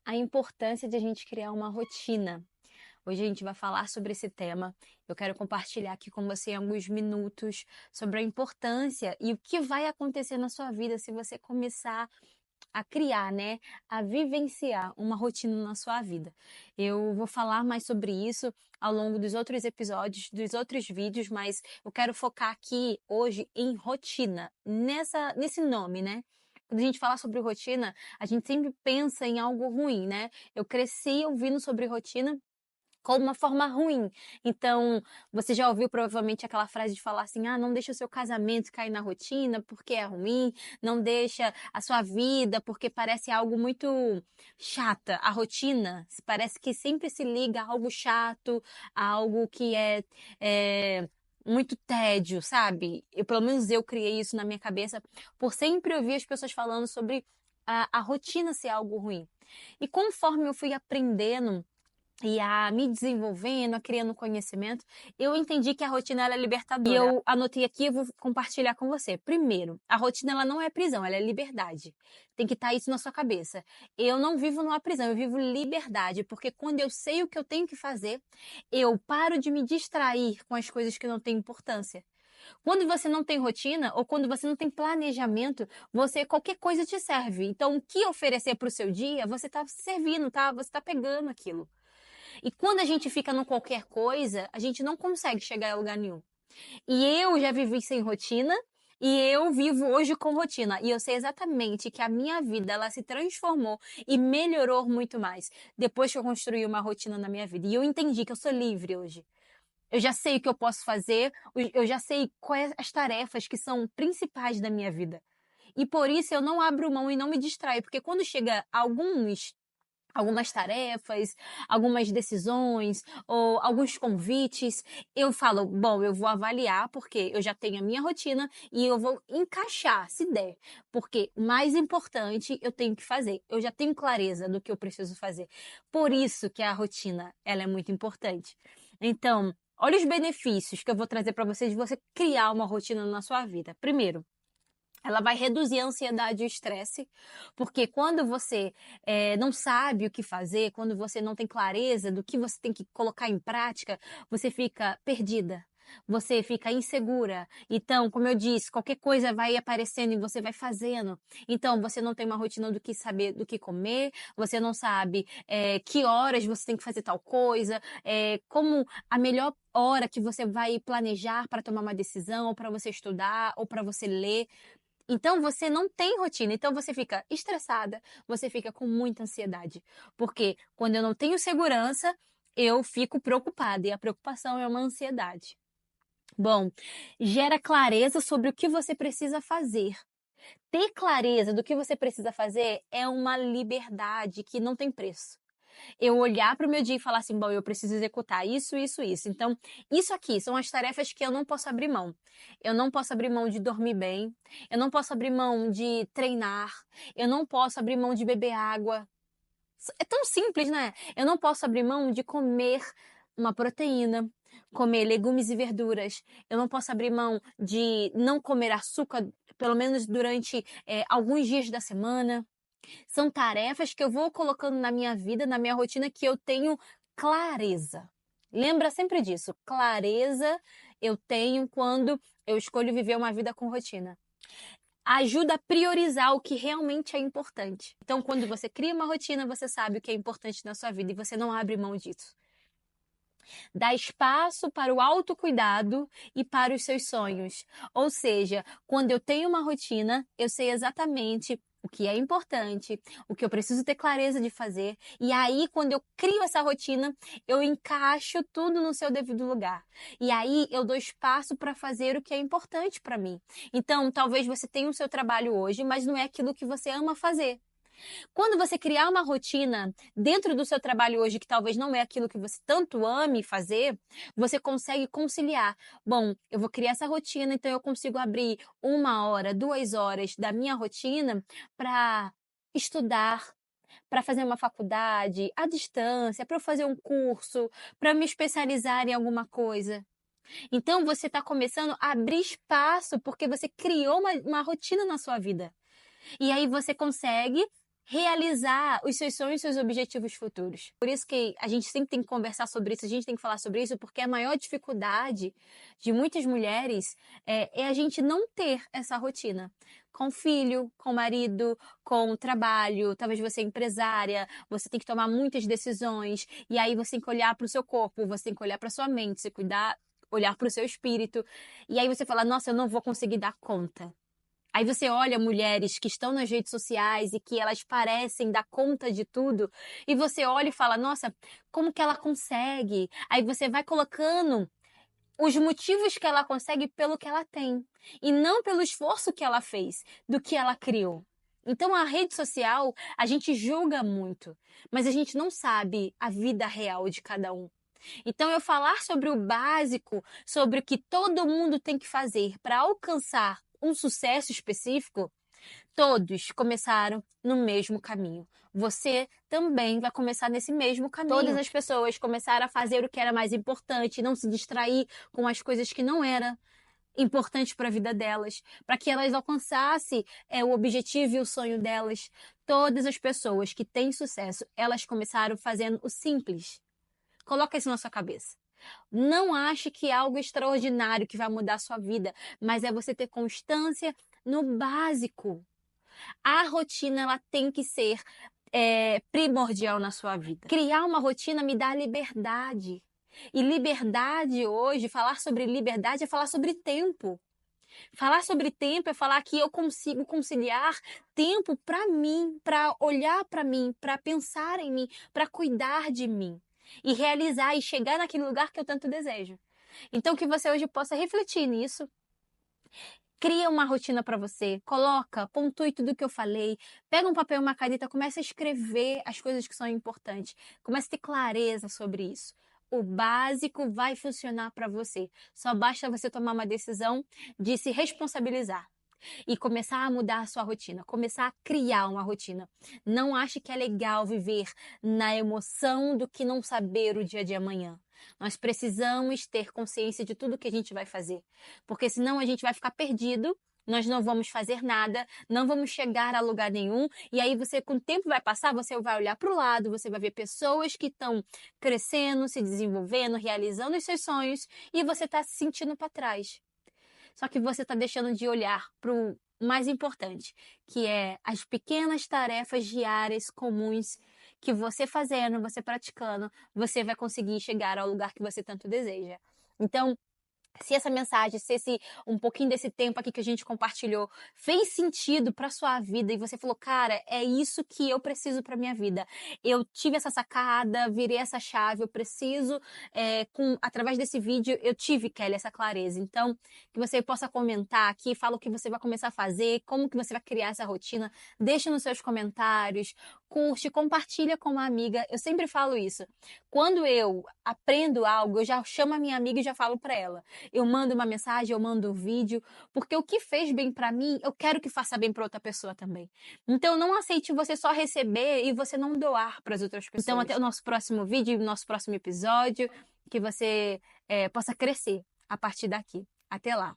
A importância de a gente criar uma rotina. Hoje a gente vai falar sobre esse tema. Eu quero compartilhar aqui com você em alguns minutos sobre a importância e o que vai acontecer na sua vida se você começar a criar, né, a vivenciar uma rotina na sua vida. Eu vou falar mais sobre isso ao longo dos outros episódios, dos outros vídeos, mas eu quero focar aqui hoje em rotina, nesse nome, né? Quando a gente fala sobre rotina, a gente sempre pensa em algo ruim, né? Eu cresci ouvindo sobre rotina como uma forma ruim. Então, você já ouviu provavelmente aquela frase de falar assim: ah, não deixa o seu casamento cair na rotina porque é ruim, não deixa a sua vida porque parece algo muito chata. A rotina parece que sempre se liga a algo chato, a algo que é muito tédio, sabe? Pelo menos eu criei isso na minha cabeça por sempre ouvir as pessoas falando sobre a rotina ser algo ruim. E conforme eu fui aprendendo e a me desenvolvendo, a criando conhecimento, eu entendi que a rotina ela é libertadora. E eu anotei aqui e vou compartilhar com você. Primeiro, a rotina ela não é prisão, ela é liberdade. Tem que estar isso na sua cabeça. Eu não vivo numa prisão, eu vivo liberdade, porque quando eu sei o que eu tenho que fazer, eu paro de me distrair com as coisas que não têm importância. Quando você não tem rotina ou quando você não tem planejamento, qualquer coisa te serve. Então, o que oferecer para o seu dia, você está servindo, tá? Você está pegando aquilo. E quando a gente fica no qualquer coisa, a gente não consegue chegar a lugar nenhum. E eu já vivi sem rotina e eu vivo hoje com rotina. E eu sei exatamente que a minha vida ela se transformou e melhorou muito mais depois que eu construí uma rotina na minha vida. E eu entendi que eu sou livre hoje. Eu já sei o que eu posso fazer, eu já sei quais as tarefas que são principais da minha vida. E por isso eu não abro mão e não me distraio, porque quando chega algumas tarefas, algumas decisões ou alguns convites, eu falo, bom, eu vou avaliar porque eu já tenho a minha rotina e eu vou encaixar, se der, porque o mais importante eu tenho que fazer. Eu já tenho clareza do que eu preciso fazer. Por isso que a rotina, ela é muito importante. Então, olha os benefícios que eu vou trazer para vocês de você criar uma rotina na sua vida. Primeiro, ela vai reduzir a ansiedade e o estresse, porque quando você não sabe o que fazer, quando você não tem clareza do que você tem que colocar em prática, você fica perdida, você fica insegura. Então, como eu disse, qualquer coisa vai aparecendo e você vai fazendo. Então, você não tem uma rotina do que saber, do que comer, você não sabe que horas você tem que fazer tal coisa, como a melhor hora que você vai planejar para tomar uma decisão, ou para você estudar, ou para você ler. Então você não tem rotina, então você fica estressada, você fica com muita ansiedade. Porque quando eu não tenho segurança, eu fico preocupada e a preocupação é uma ansiedade. Bom, gera clareza sobre o que você precisa fazer. Ter clareza do que você precisa fazer é uma liberdade que não tem preço. Eu olhar para o meu dia e falar assim, bom, eu preciso executar isso, isso, isso. Então, isso aqui são as tarefas que eu não posso abrir mão. Eu não posso abrir mão de dormir bem, eu não posso abrir mão de treinar, eu não posso abrir mão de beber água. É tão simples, né? Eu não posso abrir mão de comer uma proteína, comer legumes e verduras. Eu não posso abrir mão de não comer açúcar, pelo menos durante alguns dias da semana. São tarefas que eu vou colocando na minha vida, na minha rotina, que eu tenho clareza. Lembra sempre disso. Clareza eu tenho quando eu escolho viver uma vida com rotina. Ajuda a priorizar o que realmente é importante. Então, quando você cria uma rotina, você sabe o que é importante na sua vida e você não abre mão disso. Dá espaço para o autocuidado e para os seus sonhos. Ou seja, quando eu tenho uma rotina, eu sei exatamente o que é importante, o que eu preciso ter clareza de fazer. E aí, quando eu crio essa rotina, eu encaixo tudo no seu devido lugar. E aí, eu dou espaço para fazer o que é importante para mim. Então, talvez você tenha o seu trabalho hoje, mas não é aquilo que você ama fazer. Quando você criar uma rotina dentro do seu trabalho hoje, que talvez não é aquilo que você tanto ame fazer, você consegue conciliar. Bom, eu vou criar essa rotina, então eu consigo abrir 1 hora, 2 horas da minha rotina para estudar, para fazer uma faculdade à distância, para eu fazer um curso, para me especializar em alguma coisa. Então você está começando a abrir espaço porque você criou uma rotina na sua vida. E aí você consegue realizar os seus sonhos e seus objetivos futuros. Por isso que a gente sempre tem que conversar sobre isso, a gente tem que falar sobre isso, porque a maior dificuldade de muitas mulheres é a gente não ter essa rotina. Com filho, com marido, com trabalho, talvez você é empresária, você tem que tomar muitas decisões, e aí você tem que olhar para o seu corpo, você tem que olhar para sua mente, você cuidar, olhar para o seu espírito, e aí você fala, nossa, eu não vou conseguir dar conta. Aí você olha mulheres que estão nas redes sociais e que elas parecem dar conta de tudo, e você olha e fala, nossa, como que ela consegue? Aí você vai colocando os motivos que ela consegue pelo que ela tem, e não pelo esforço que ela fez, do que ela criou. Então a rede social, a gente julga muito, mas a gente não sabe a vida real de cada um. Então, eu falar sobre o básico, sobre o que todo mundo tem que fazer para alcançar um sucesso específico, todos começaram no mesmo caminho. Você também vai começar nesse mesmo caminho. Todas as pessoas começaram a fazer o que era mais importante, não se distrair com as coisas que não eram importantes para a vida delas, para que elas alcançassem o objetivo e o sonho delas. Todas as pessoas que têm sucesso, elas começaram fazendo o simples. Coloca isso na sua cabeça. Não ache que é algo extraordinário que vai mudar a sua vida, mas é você ter constância no básico. A rotina ela tem que ser primordial na sua vida. Criar uma rotina me dá liberdade. E liberdade hoje, falar sobre liberdade é falar sobre tempo. Falar sobre tempo é falar que eu consigo conciliar tempo para mim, para olhar para mim, para pensar em mim, para cuidar de mim. E realizar e chegar naquele lugar que eu tanto desejo. Então que você hoje possa refletir nisso. Cria uma rotina para você, coloca, pontue tudo que eu falei, pega um papel e uma caneta, começa a escrever as coisas que são importantes, começa a ter clareza sobre isso. O básico vai funcionar para você. Só basta você tomar uma decisão de se responsabilizar e começar a mudar a sua rotina, começar a criar uma rotina. Não ache que é legal viver na emoção do que não saber o dia de amanhã. Nós precisamos ter consciência de tudo que a gente vai fazer, porque senão a gente vai ficar perdido, nós não vamos fazer nada, não vamos chegar a lugar nenhum, e aí você, com o tempo vai passar, você vai olhar para o lado, você vai ver pessoas que estão crescendo, se desenvolvendo, realizando os seus sonhos, e você está se sentindo para trás. Só que você está deixando de olhar para o mais importante, que é as pequenas tarefas diárias comuns que você fazendo, você praticando, você vai conseguir chegar ao lugar que você tanto deseja. Então, se essa mensagem, se um pouquinho desse tempo aqui que a gente compartilhou fez sentido para sua vida e você falou, cara, é isso que eu preciso para minha vida. Eu tive essa sacada, virei essa chave, eu preciso, através desse vídeo, eu tive, Kelly, essa clareza. Então, que você possa comentar aqui, fala o que você vai começar a fazer, como que você vai criar essa rotina, deixa nos seus comentários, curte, compartilha com uma amiga. Eu sempre falo isso. Quando eu aprendo algo, eu já chamo a minha amiga e já falo para ela. Eu mando uma mensagem, eu mando um vídeo, porque o que fez bem para mim, eu quero que faça bem para outra pessoa também. Então não aceite você só receber e você não doar para as outras pessoas. Então até o nosso próximo vídeo, nosso próximo episódio, que você possa crescer a partir daqui. Até lá.